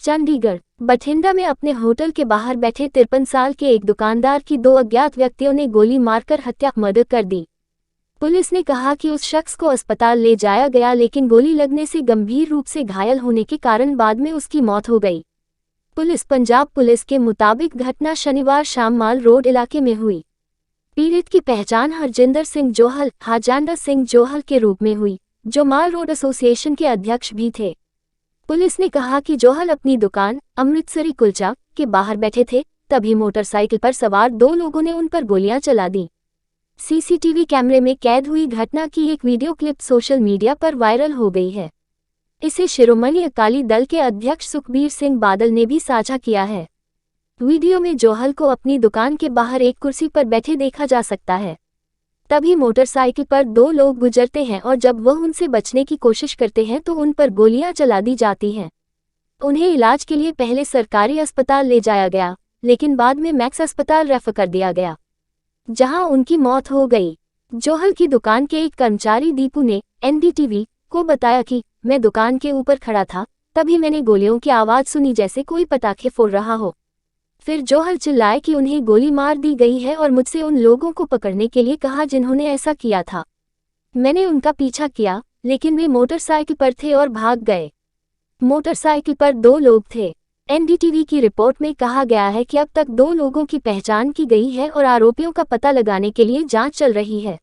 चंडीगढ़ बठिंडा में अपने होटल के बाहर बैठे 53 साल के एक दुकानदार की 2 अज्ञात व्यक्तियों ने गोली मारकर हत्या मर्डर कर दी। पुलिस ने कहा कि उस शख्स को अस्पताल ले जाया गया, लेकिन गोली लगने से गंभीर रूप से घायल होने के कारण बाद में उसकी मौत हो गई। पंजाब पुलिस के मुताबिक घटना शनिवार शाम माल रोड इलाके में हुई। पीड़ित की पहचान हरजिंदर सिंह जोहल हाजांडा सिंह जोहल के रूप में हुई, जो माल रोड एसोसिएशन के अध्यक्ष भी थे। पुलिस ने कहा कि जोहल अपनी दुकान अमृतसरी कुलचा के बाहर बैठे थे, तभी मोटरसाइकिल पर सवार 2 लोगों ने उन पर गोलियां चला दी। सीसीटीवी कैमरे में कैद हुई घटना की एक वीडियो क्लिप सोशल मीडिया पर वायरल हो गई है। इसे शिरोमणि अकाली दल के अध्यक्ष सुखबीर सिंह बादल ने भी साझा किया है। वीडियो में जोहल को अपनी दुकान के बाहर एक कुर्सी पर बैठे देखा जा सकता है। तभी मोटरसाइकिल पर 2 लोग गुजरते हैं और जब वह उनसे बचने की कोशिश करते हैं तो उन पर गोलियां चला दी जाती हैं। उन्हें इलाज के लिए पहले सरकारी अस्पताल ले जाया गया, लेकिन बाद में मैक्स अस्पताल रेफर कर दिया गया, जहां उनकी मौत हो गई। जोहल की दुकान के एक कर्मचारी दीपू ने एनडीटीवी को बताया कि मैं दुकान के ऊपर खड़ा था, तभी मैंने गोलियों की आवाज़ सुनी जैसे कोई पटाखे फोड़ रहा हो। फिर जोहल चिल्लाए कि उन्हें गोली मार दी गई है और मुझसे उन लोगों को पकड़ने के लिए कहा जिन्होंने ऐसा किया था। मैंने उनका पीछा किया, लेकिन वे मोटरसाइकिल पर थे और भाग गए। मोटरसाइकिल पर 2 लोग थे। एनडीटीवी की रिपोर्ट में कहा गया है कि अब तक 2 लोगों की पहचान की गई है और आरोपियों का पता लगाने के लिए जांच चल रही है।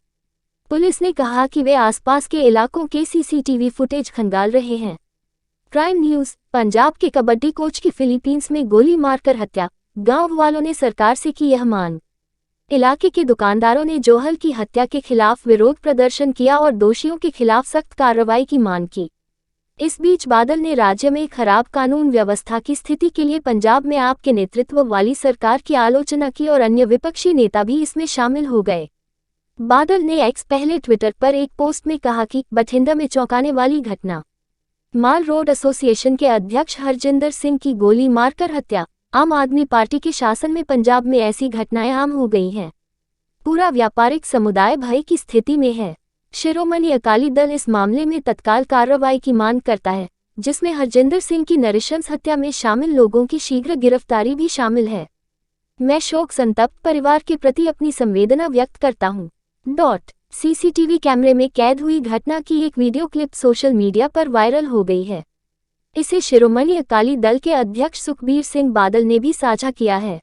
पुलिस ने कहा कि वे आसपास के इलाकों के सीसीटीवी फुटेज खंगाल रहे हैं। Crime news. पंजाब के कबड्डी कोच की फिलीपींस में गोली मारकर हत्या, गांव वालों ने सरकार से की यह मांग। इलाके के दुकानदारों ने जोहल की हत्या के खिलाफ विरोध प्रदर्शन किया और दोषियों के खिलाफ सख्त कार्रवाई की मांग की। इस बीच बादल ने राज्य में खराब कानून व्यवस्था की स्थिति के लिए पंजाब में आप के नेतृत्व वाली सरकार की आलोचना की और अन्य विपक्षी नेता भी इसमें शामिल हो गए। बादल ने एक्स पहले ट्विटर पर एक पोस्ट में कहा कि बठिंडा में चौंकाने वाली घटना, माल रोड एसोसिएशन के अध्यक्ष हरजिंदर सिंह की गोली मारकर हत्या। आम आदमी पार्टी के शासन में पंजाब में ऐसी घटनाएं आम हो गई हैं। पूरा व्यापारिक समुदाय भय की स्थिति में है। शिरोमणि अकाली दल इस मामले में तत्काल कार्रवाई की मांग करता है, जिसमें हरजिंदर सिंह की नृशंस हत्या में शामिल लोगों की शीघ्र गिरफ्तारी भी शामिल है। मैं शोक संतप्त परिवार के प्रति अपनी संवेदना व्यक्त करता हूँ। सीसीटीवी कैमरे में कैद हुई घटना की एक वीडियो क्लिप सोशल मीडिया पर वायरल हो गई है। इसे शिरोमणि अकाली दल के अध्यक्ष सुखबीर सिंह बादल ने भी साझा किया है।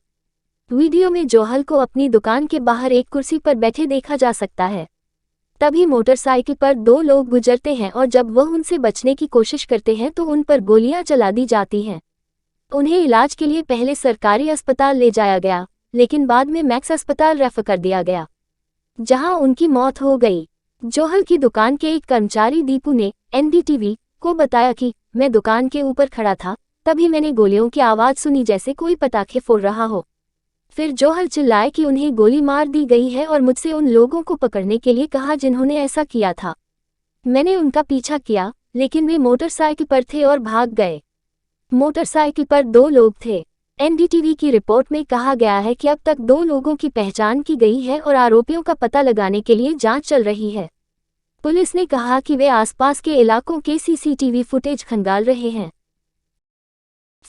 वीडियो में जोहल को अपनी दुकान के बाहर एक कुर्सी पर बैठे देखा जा सकता है। तभी मोटरसाइकिल पर 2 लोग गुजरते हैं और जब वह उनसे बचने की कोशिश करते हैं तो उन पर गोलियां चला दी जाती हैं। उन्हें इलाज के लिए पहले सरकारी अस्पताल ले जाया गया, लेकिन बाद में मैक्स अस्पताल रेफर कर दिया गया, जहां उनकी मौत हो गई। जोहल की दुकान के एक कर्मचारी दीपू ने एनडीटीवी को बताया कि मैं दुकान के ऊपर खड़ा था, तभी मैंने गोलियों की आवाज़ सुनी जैसे कोई पटाखे फोड़ रहा हो। फिर जोहल चिल्लाए कि उन्हें गोली मार दी गई है और मुझसे उन लोगों को पकड़ने के लिए कहा जिन्होंने ऐसा किया था। मैंने उनका पीछा किया, लेकिन वे मोटरसाइकिल पर थे और भाग गए। मोटरसाइकिल पर 2 लोग थे। एनडीटीवी की रिपोर्ट में कहा गया है कि अब तक 2 लोगों की पहचान की गई है और आरोपियों का पता लगाने के लिए जांच चल रही है। पुलिस ने कहा कि वे आसपास के इलाकों के सीसीटीवी फुटेज खंगाल रहे हैं।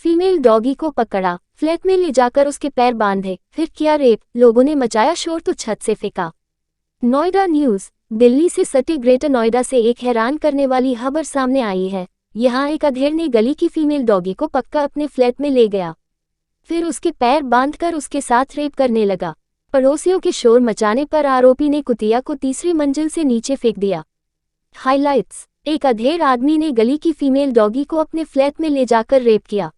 फीमेल डॉगी को पकड़ा, फ्लैट में ले जाकर उसके पैर बांधे, फिर किया रेप, लोगों ने मचाया शोर तो छत से फेंका। नोएडा न्यूज़। दिल्ली से सटे ग्रेटर नोएडा से एक हैरान करने वाली खबर सामने आई है। यहाँ एक अधेड़ ने गली की फीमेल डॉगी को पकड़ अपने फ्लैट में ले गया, फिर उसके पैर बांधकर उसके साथ रेप करने लगा। पड़ोसियों के शोर मचाने पर आरोपी ने कुतिया को तीसरी मंजिल से नीचे फेंक दिया। हाइलाइट्स। एक अधेड़ आदमी ने गली की फीमेल डॉगी को अपने फ्लैट में ले जाकर रेप किया।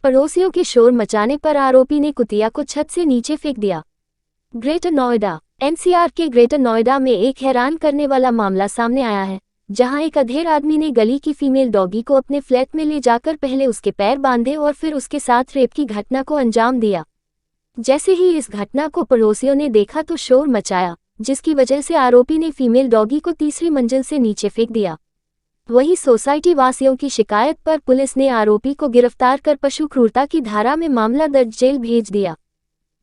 पड़ोसियों के शोर मचाने पर आरोपी ने कुतिया को छत से नीचे फेंक दिया। ग्रेटर नोएडा। एनसीआर के ग्रेटर नोएडा में एक हैरान करने वाला मामला सामने आया है, जहां एक अधेड़ आदमी ने गली की फीमेल डॉगी को अपने फ्लैट में ले जाकर पहले उसके पैर बांधे और फिर उसके साथ रेप की घटना को अंजाम दिया। जैसे ही इस घटना को पड़ोसियों ने देखा तो शोर मचाया, जिसकी वजह से आरोपी ने फीमेल डॉगी को तीसरी मंजिल से नीचे फेंक दिया। वहीं सोसाइटी वासियों की शिकायत पर पुलिस ने आरोपी को गिरफ्तार कर पशु क्रूरता की धारा में मामला दर्ज जेल भेज दिया।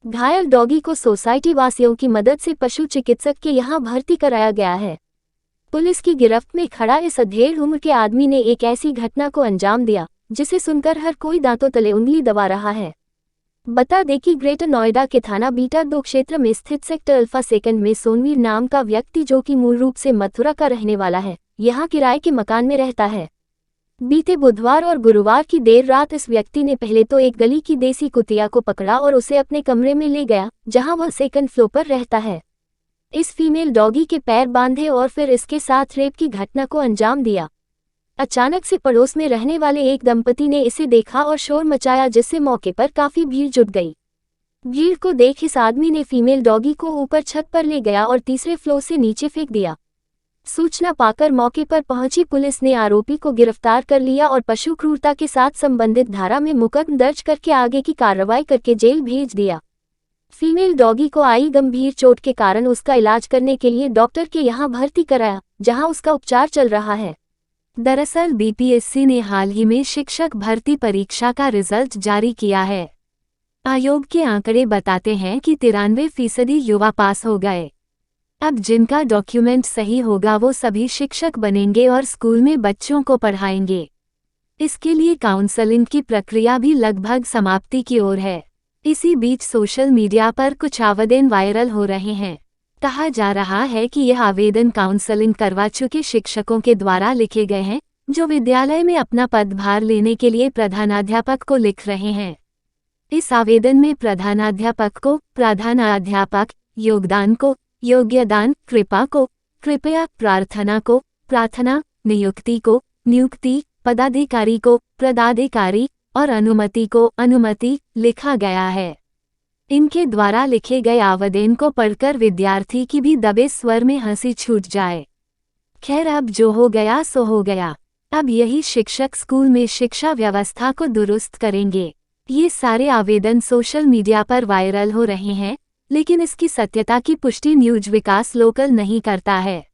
घायल डॉगी को सोसाइटी वासियों की मदद से पशु चिकित्सक के यहां भर्ती कराया गया है। पुलिस की गिरफ्त में खड़ा इस अधेड़ उम्र के आदमी ने एक ऐसी घटना को अंजाम दिया जिसे सुनकर हर कोई दांतों तले उंगली दबा रहा है। बता दें कि ग्रेटर नोएडा के थाना बीटा 2 क्षेत्र में स्थित सेक्टर अल्फा सेकंड में सोनवीर नाम का व्यक्ति, जो कि मूल रूप से मथुरा का रहने वाला है, यहां किराए के मकान में रहता है। बीते बुधवार और गुरुवार की देर रात इस व्यक्ति ने पहले तो एक गली की देसी कुतिया को पकड़ा और उसे अपने कमरे में ले गया, जहां वह सेकंड फ्लोर पर रहता है। इस फीमेल डॉगी के पैर बांधे और फिर इसके साथ रेप की घटना को अंजाम दिया। अचानक से पड़ोस में रहने वाले एक दंपति ने इसे देखा और शोर मचाया, जिससे मौके पर काफी भीड़ जुट गई। भीड़ को देख इस आदमी ने फीमेल डॉगी को ऊपर छत पर ले गया और तीसरे फ्लोर से नीचे फेंक दिया। सूचना पाकर मौके पर पहुंची पुलिस ने आरोपी को गिरफ्तार कर लिया और पशु क्रूरता के साथ संबंधित धारा में मुकदमा दर्ज करके आगे की कार्रवाई करके जेल भेज दिया। फीमेल डॉगी को आई गंभीर चोट के कारण उसका इलाज करने के लिए डॉक्टर के यहां भर्ती कराया, जहां उसका उपचार चल रहा है। दरअसल बीपीएससी ने हाल ही में शिक्षक भर्ती परीक्षा का रिजल्ट जारी किया है। आयोग के आंकड़े बताते हैं कि 93% युवा पास हो गए। अब जिनका डॉक्यूमेंट सही होगा वो सभी शिक्षक बनेंगे और स्कूल में बच्चों को पढ़ाएंगे। इसके लिए काउंसलिंग की प्रक्रिया भी लगभग समाप्ति की ओर है। इसी बीच सोशल मीडिया पर कुछ आवेदन वायरल हो रहे हैं। कहा जा रहा है कि यह आवेदन काउंसलिंग करवा चुके शिक्षकों के द्वारा लिखे गए हैं, जो विद्यालय में अपना पदभार लेने के लिए प्रधानाध्यापक को लिख रहे हैं। इस आवेदन में प्रधानाध्यापक को प्रधानाध्यापक, योगदान को योग्यदान, कृपा को कृपया, प्रार्थना को प्रार्थना, नियुक्ति को नियुक्ति, पदाधिकारी को पदाधिकारी और अनुमति को अनुमति लिखा गया है। इनके द्वारा लिखे गए आवेदन को पढ़कर विद्यार्थी की भी दबे स्वर में हंसी छूट जाए। खैर, अब जो हो गया सो हो गया। अब यही शिक्षक स्कूल में शिक्षा व्यवस्था को दुरुस्त करेंगे। ये सारे आवेदन सोशल मीडिया पर वायरल हो रहे हैं, लेकिन इसकी सत्यता की पुष्टि न्यूज विकास लोकल नहीं करता है।